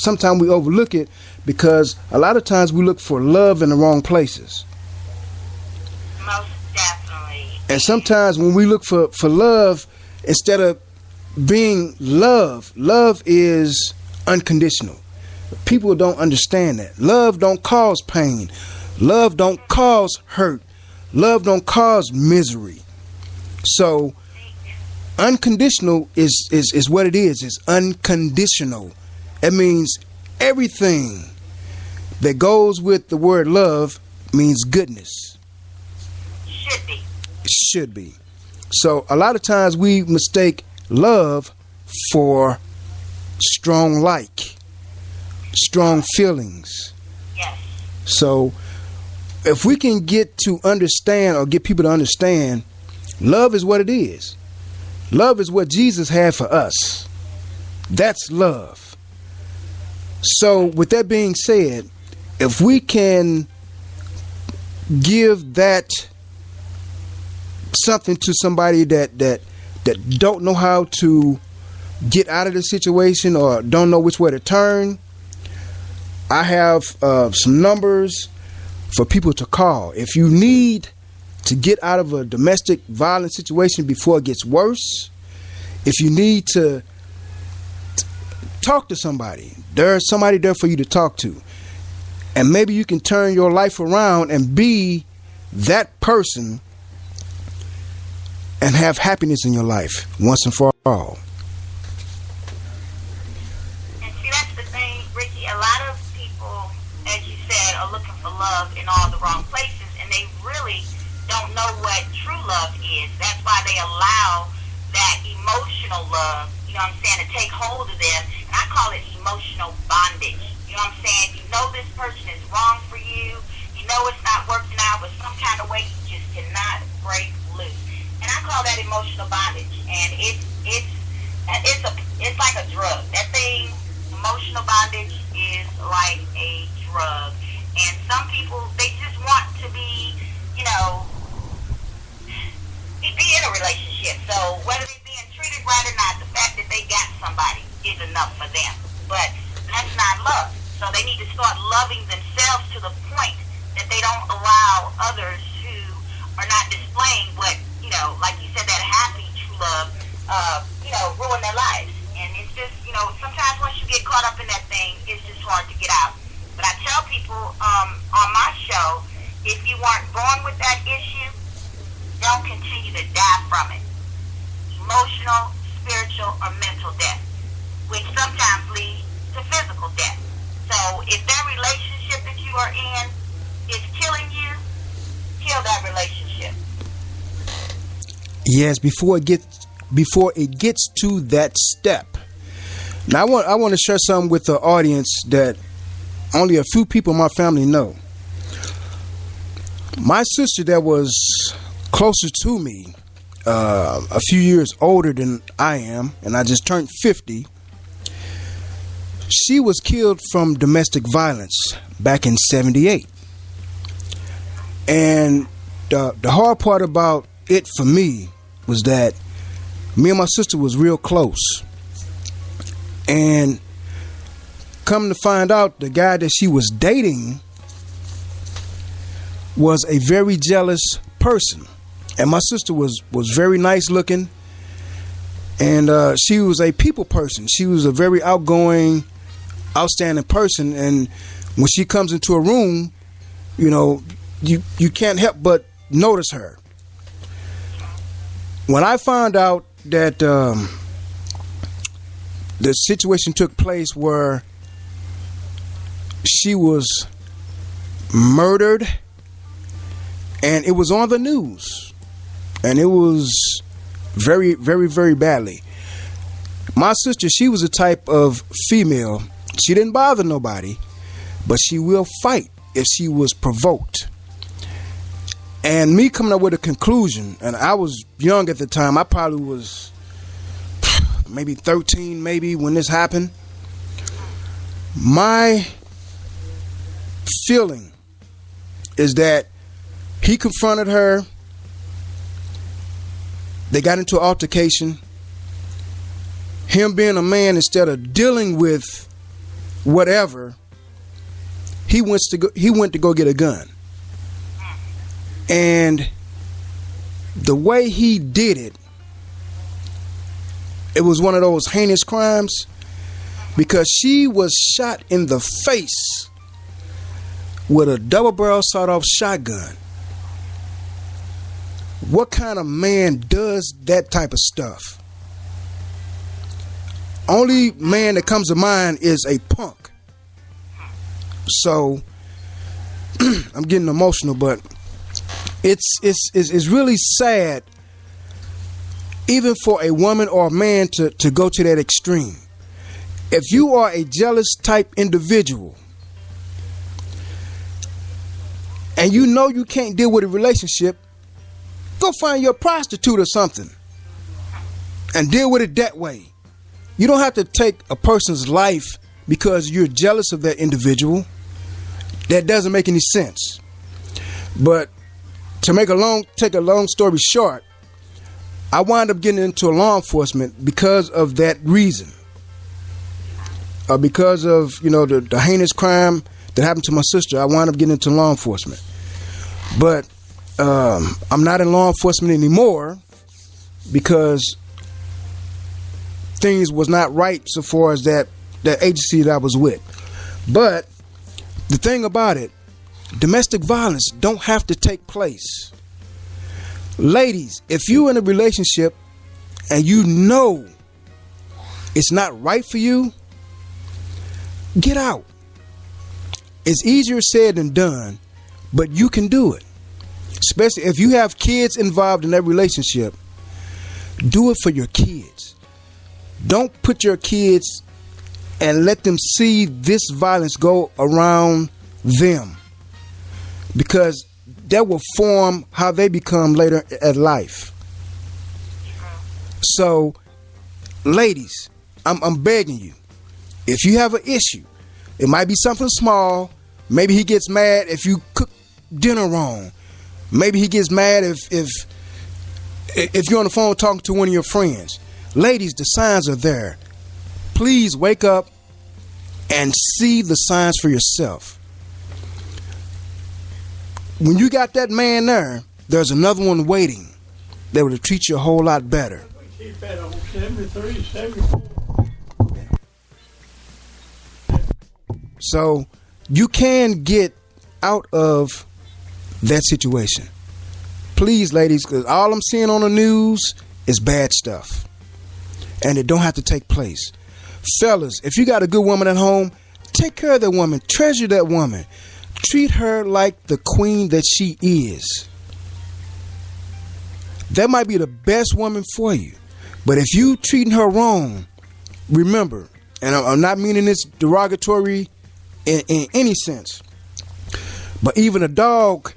sometimes we overlook it because a lot of times we look for love in the wrong places. Most definitely. And sometimes when we look for love, instead of being love is unconditional. People don't understand that. Love don't cause pain. Love don't cause hurt. Love don't cause misery. So unconditional is what it is. It's unconditional. It means everything that goes with the word love means goodness. Should be. It should be. So a lot of times we mistake love for strong feelings. Yes. So if we can get to understand or get people to understand, love is what it is. Love is what Jesus had for us. That's love. So with that being said, if we can give that something to somebody that don't know how to get out of the situation or don't know which way to turn, I have some numbers for people to call. If you need to get out of a domestic violence situation before it gets worse, if you need to talk to somebody, there's somebody there for you to talk to. And maybe you can turn your life around and be that person and have happiness in your life once and for all. And see, that's the thing, Ricky. A lot of people, as you said, are looking for love in all the wrong places, and they really don't know what true love is. That's why they allow that emotional love, you know what I'm saying, to take hold of them. And I call it emotional bondage. You know what I'm saying? You know this person is wrong for you. You know it's not working out, but some kind of way you just cannot break loose. And I call that emotional bondage. And it's like a drug. That thing, emotional bondage, is like a drug. And some people, they just want to be, you know, be in a relationship. So whether they're being treated right or not, the fact that they got somebody is enough for them. But that's not love. So they need to start loving themselves to the point that they don't allow others who are not displaying what, you know, like you said, that happy true love, you know, ruin their lives. And it's just, you know, sometimes once you get caught up in that thing, it's just hard to get out. But I tell people on my show, if you weren't born with that issue, don't continue to die from it. Emotional, spiritual, or mental death, which sometimes leads to physical death. So if that relationship that you are in is killing you, kill that relationship. Yes, before it gets to that step. Now I want to share something with the audience that only a few people in my family know. My sister that was closer to me, a few years older than I am, and I just turned 50, she was killed from domestic violence back in 78. And the hard part about it for me was that me and my sister was real close. And come to find out, the guy that she was dating was a very jealous person. And my sister was very nice looking. And she was a people person. She was a very outgoing, outstanding person. And when she comes into a room, you know, you can't help but notice her. When I found out that the situation took place where she was murdered, and it was on the news, and it was very, very, very badly. My sister, she was a type of female. She didn't bother nobody, but she will fight if she was provoked. And me coming up with a conclusion, and I was young at the time, I probably was maybe 13 maybe when this happened. My feeling is that he confronted her. They got into an altercation. Him being a man, instead of dealing with whatever, he went to go get a gun. And the way he did it, it was one of those heinous crimes, because she was shot in the face with a double-barrel sawed-off shotgun. What kind of man does that type of stuff? Only man that comes to mind is a punk. So I'm getting emotional, but it's really sad, even for a woman or a man to go to that extreme. If you are a jealous type individual and you know you can't deal with a relationship, go find your prostitute or something and deal with it that way. You don't have to take a person's life because you're jealous of that individual. That doesn't make any sense. But to take a long story short, I wound up getting into law enforcement because of that reason. Because of, the heinous crime that happened to my sister, I wound up getting into law enforcement. But I'm not in law enforcement anymore because things was not right so far as that agency that I was with. But the thing about it, domestic violence don't have to take place. Ladies, if you're in a relationship and you know it's not right for you, get out. It's easier said than done, but you can do it. Especially if you have kids involved in that relationship, do it for your kids. Don't put your kids and let them see this violence go around them, because that will form how they become later at life. So, ladies, I'm begging you, if you have an issue, it might be something small. Maybe he gets mad if you cook dinner wrong. Maybe he gets mad if you're on the phone talking to one of your friends. Ladies, the signs are there. Please wake up and see the signs for yourself. When you got that man there, there's another one waiting that will treat you a whole lot better. Keep that on 73, 74. So you can get out of that situation. Please, ladies, because all I'm seeing on the news is bad stuff. And it don't have to take place. Fellas, if you got a good woman at home, take care of that woman. Treasure that woman. Treat her like the queen that she is. That might be the best woman for you. But if you treating her wrong, remember, and I'm not meaning this derogatory in any sense, but even a dog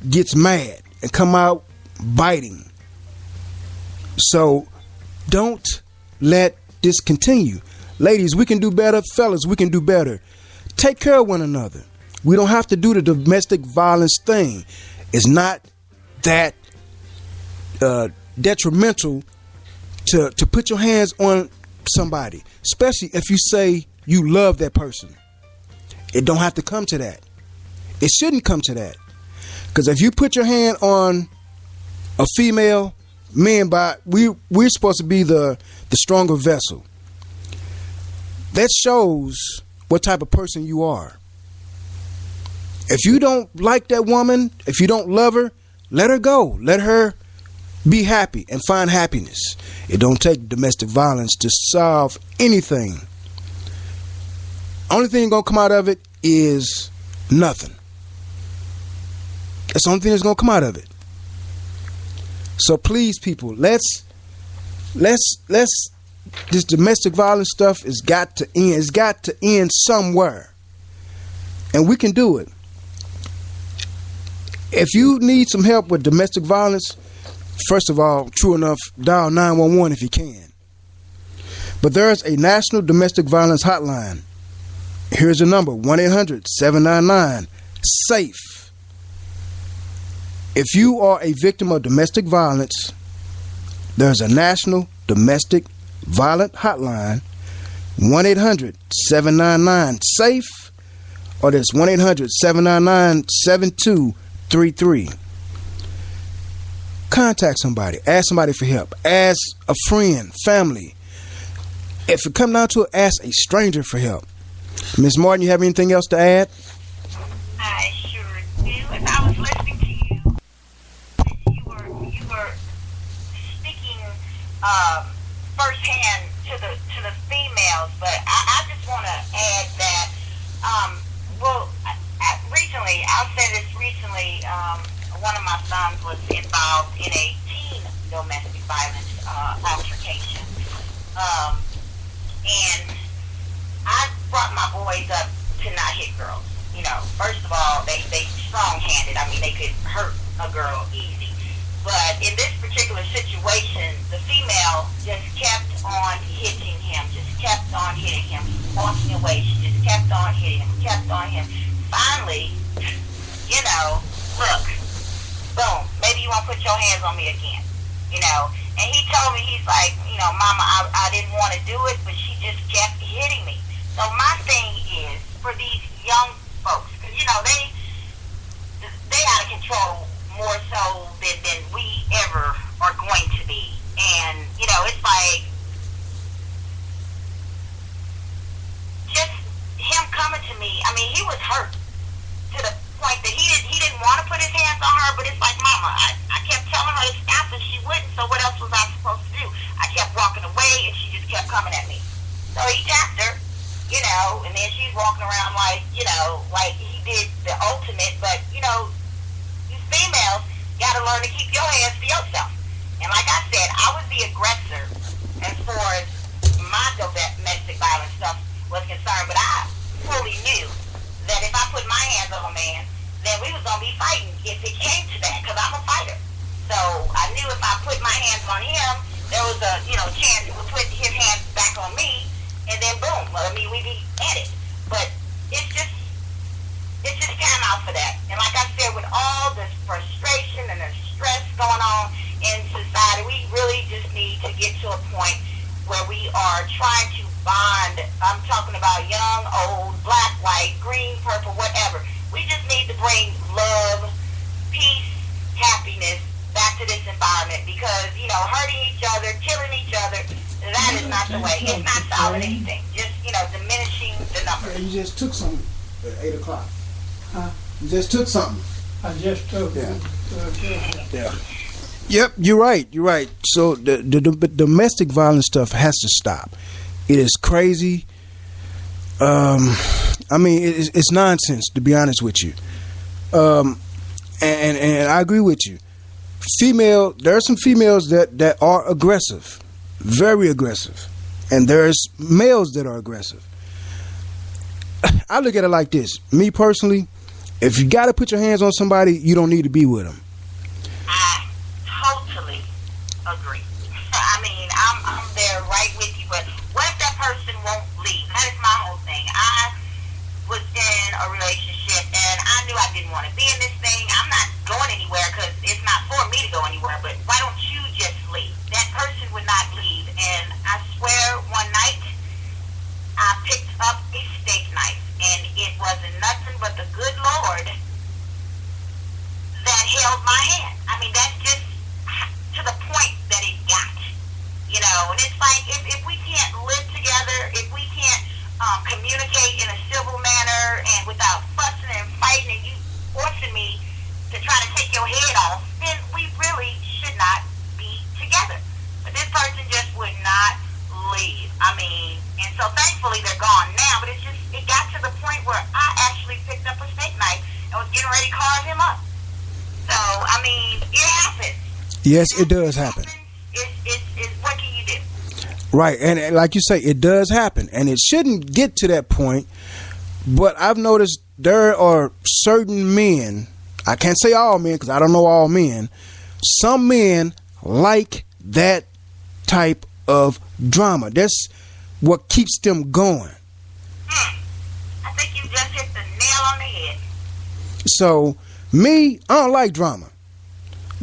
gets mad and come out biting. So don't let this continue. Ladies, we can do better. Fellas, we can do better. Take care of one another. We don't have to do the domestic violence thing. It's not that detrimental to put your hands on somebody, especially if you say you love that person. It don't have to come to that. It shouldn't come to that. Because if you put your hand on a female, we're supposed to be the stronger vessel. That shows what type of person you are. If you don't like that woman, if you don't love her, let her go. Let her be happy and find happiness. It don't take domestic violence to solve anything. Only thing gonna come out of it is nothing. That's the only thing that's gonna come out of it. So please, people, let's this domestic violence stuff has got to end. It's got to end somewhere, and we can do it. If you need some help with domestic violence, first of all, true enough, dial 911 if you can. But there's a national domestic violence hotline. Here's the number, 1-800-799-SAFE. If you are a victim of domestic violence, there's a national domestic violence hotline. 1-800-799-SAFE, or that's 1-800-799-7233. Contact somebody. Ask somebody for help. Ask a friend, family. If it come down to it, ask a stranger for help. Ms. Martin, you have anything else to add? I sure do. As I was listening to you, you were speaking firsthand to the females, but I just want to add that recently, I'll say this recently, one of my sons was involved in a teen domestic violence altercation, and I brought my boys up to not hit girls. You know, first of all, they strong-handed. I mean, they could hurt a girl easy. But in this particular situation, the female just kept on hitting him, walking away. She just kept on hitting him. Finally, you know, look, boom, maybe you won't put your hands on me again, you know. And he told me, he's like, you know, Mama, I didn't want to do it, but she just kept hitting me. So my thing is, for these young folks, because, you know, they out of control more so than we ever are going to be. And, you know, it's like, just him coming to me, I mean, he was hurt to the point that he didn't want to put his hands on her, but it's like, Mama, I kept telling her to stop and she wouldn't, so what else was I supposed to do? I kept walking away and she just kept coming at me. So he tapped her, you know, and then she's walking around like, you know, like he did the ultimate, but, you know, you females got to learn to keep your hands to yourself. And like I said, I was the aggressor as far as my domestic violence stuff was concerned, but I fully knew that if I put my hands on a man, then we was going to be fighting if it came to that, because I'm a fighter. So I knew if I put my hands on him, there was a, you know, chance he would put his hands back on me, and then boom, I mean, we'd be at it. But it's just time out for that. And like I said, with all this frustration and the stress going on in society, we really just need to get to a point where we are trying to bond. I'm talking about young, old, black, white, green, purple, whatever. We just need to bring love, peace, happiness back to this environment, because, you know, hurting each other, killing each other, that is not the way. It's not solving anything. Just, you know, diminishing the numbers. You just took something at 8 o'clock. Huh? You just took something. I just took it. Yeah. Yep, you're right. So the domestic violence stuff has to stop. It is crazy. I mean, it's nonsense, to be honest with you. And I agree with you. There are some females that are aggressive, very aggressive, and there's males that are aggressive. I look at it like this. Me personally, if you got to put your hands on somebody, you don't need to be with them. I totally agree. I mean, I'm there right with you, but what if that person won't leave? That is my whole thing. I was in a relationship, and I knew I didn't want to be in this thing. I'm not going anywhere because it's not for me to go anywhere, but why don't you just leave? That person would not leave, and I swear one night I picked up a steak knife, and it wasn't nothing but the good Lord that held my hand. I mean, that's just to the point that it got, you know. And it's like, if we can't live together, if we can't communicate in a civil manner and without fussing and fighting, and you forcing me to try to take your head off, then we really should not be together. But this person just would not leave. I mean, and so thankfully they're gone now, but it got to the point where I actually picked up a steak knife and was getting ready to carve him up. So, I mean, it happens. Yes, it does happen. It's what can you do? Right, and like you say, it does happen, and it shouldn't get to that point, but I've noticed there are certain men, I can't say all men because I don't know all men, some men like that type of drama. That's what keeps them going. I think you just hit the nail on the head. So, me, I don't like drama.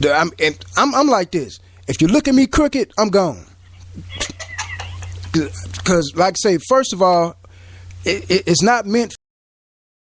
I'm like this. If you look at me crooked, I'm gone. Because, like I say, first of all, it's not meant